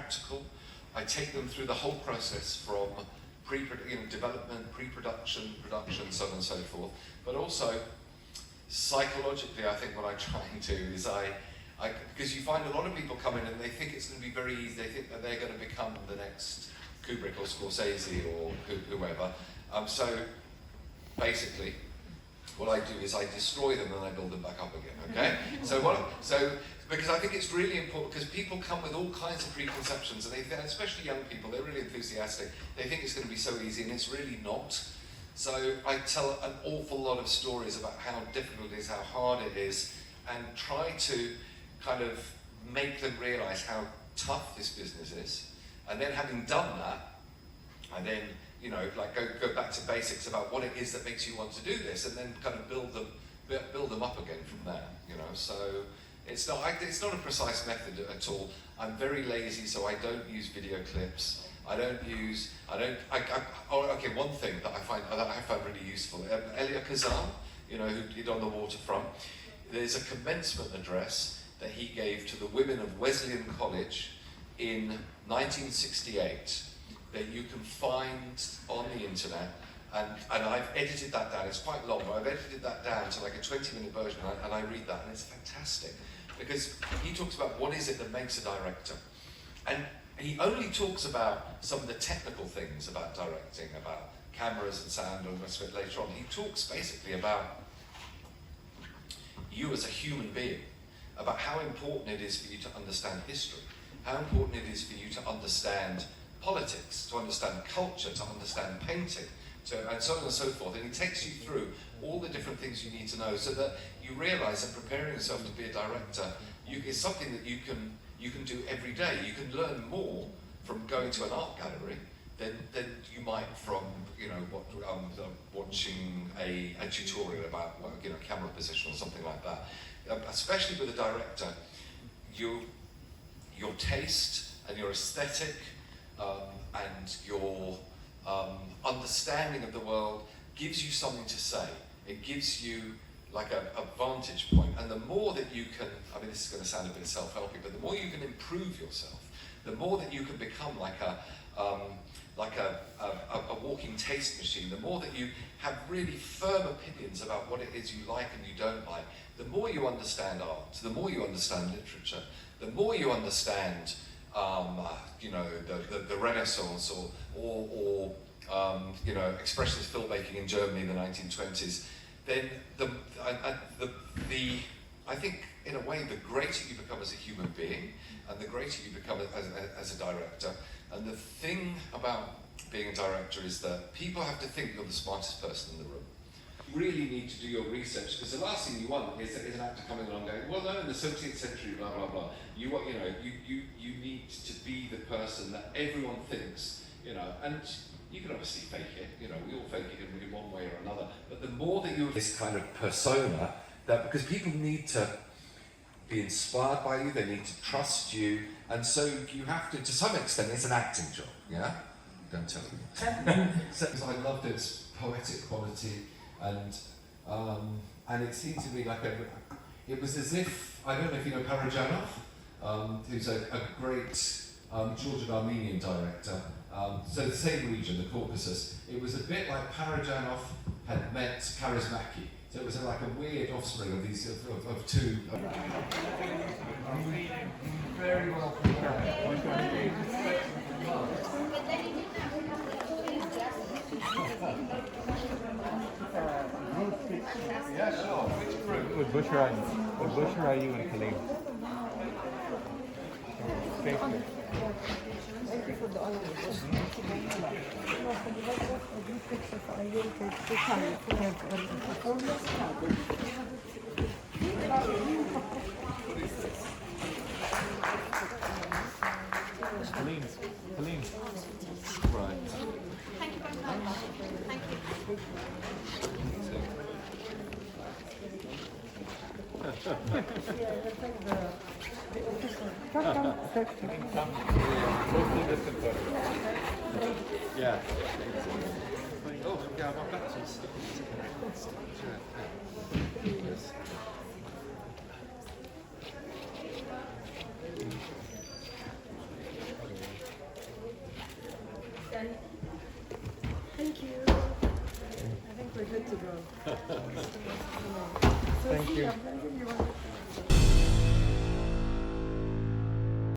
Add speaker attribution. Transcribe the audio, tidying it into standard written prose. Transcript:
Speaker 1: practical. I take them through the whole process from development, pre-production, production, so on and so forth. But also, psychologically, I think what I try and do is because you find a lot of people come in and they think it's going to be very easy. They think that they're going to become the next Kubrick or Scorsese or whoever. So basically, what I do is I destroy them and I build them back up again. Okay? Because I think it's really important, because people come with all kinds of preconceptions, and especially young people, they're really enthusiastic. They think it's going to be so easy, and it's really not. So I tell an awful lot of stories about how difficult it is, how hard it is, and try to kind of make them realise how tough this business is. And then having done that, I then, go back to basics about what it is that makes you want to do this, and then kind of build them up again from there. So it's not a precise method at all. I'm very lazy, so I don't use video clips. One thing that I find really useful. Elia Kazan, who did On the Waterfront. There's a commencement address that he gave to the women of Wesleyan College in 1968 that you can find on the internet, and I've edited that down. It's quite long, but I've edited that down to like a 20-minute version, and I read that, and it's fantastic, because he talks about what is it that makes a director, and he only talks about some of the technical things about directing, about cameras and sound and the rest of it later on. He talks basically about you as a human being, about how important it is for you to understand history, how important it is for you to understand politics, to understand culture, to understand painting, and so on and so forth. And he takes you through all the different things you need to know, so that you realise that preparing yourself to be a director is something that you can do every day. You can learn more from going to an art gallery than you might from watching a tutorial about camera position or something like that. Especially with a director, your taste and your aesthetic and your understanding of the world gives you something to say. It gives you like a vantage point, and the more that you can, this is going to sound a bit self-helpy, but the more you can improve yourself, the more that you can become like a walking taste machine, the more that you have really firm opinions about what it is you like and you don't like, the more you understand art, the more you understand literature, the more you understand the Renaissance or expressionist filmmaking in Germany in the 1920s, then I think in a way the greater you become as a human being, and the greater you become as a director. And the thing about being a director is that people have to think you're the smartest person in the room. You really need to do your research, because the last thing you want is an actor coming along going, well, no, in the 17th century, blah blah blah. You need to be the person that everyone thinks, and you can obviously fake it. We all fake it in one way or another. But the more that you this kind of persona, because people need to be inspired by you, they need to trust you, and so you have to some extent, it's an acting job. Yeah, don't tell them.
Speaker 2: I loved its poetic quality, and it seemed to me like it was as if, I don't know if you know Parajanov, who's a great Georgian Armenian director. So the same region, the Caucasus. It was a bit like Parajanov had met Kaurismäki. So it was like a weird offspring of these of two. Very well prepared. Yeah, sure. Which group?
Speaker 3: With Busher are you and Khalid?
Speaker 4: Thank you for the honor.
Speaker 3: Helene.
Speaker 1: Right.
Speaker 5: Thank you very much. Thank you.
Speaker 1: Yeah. Oh, yeah, my back is yes.
Speaker 4: Thank you. I think we're good to go. So
Speaker 3: Thank you.
Speaker 4: I'm going to give you one.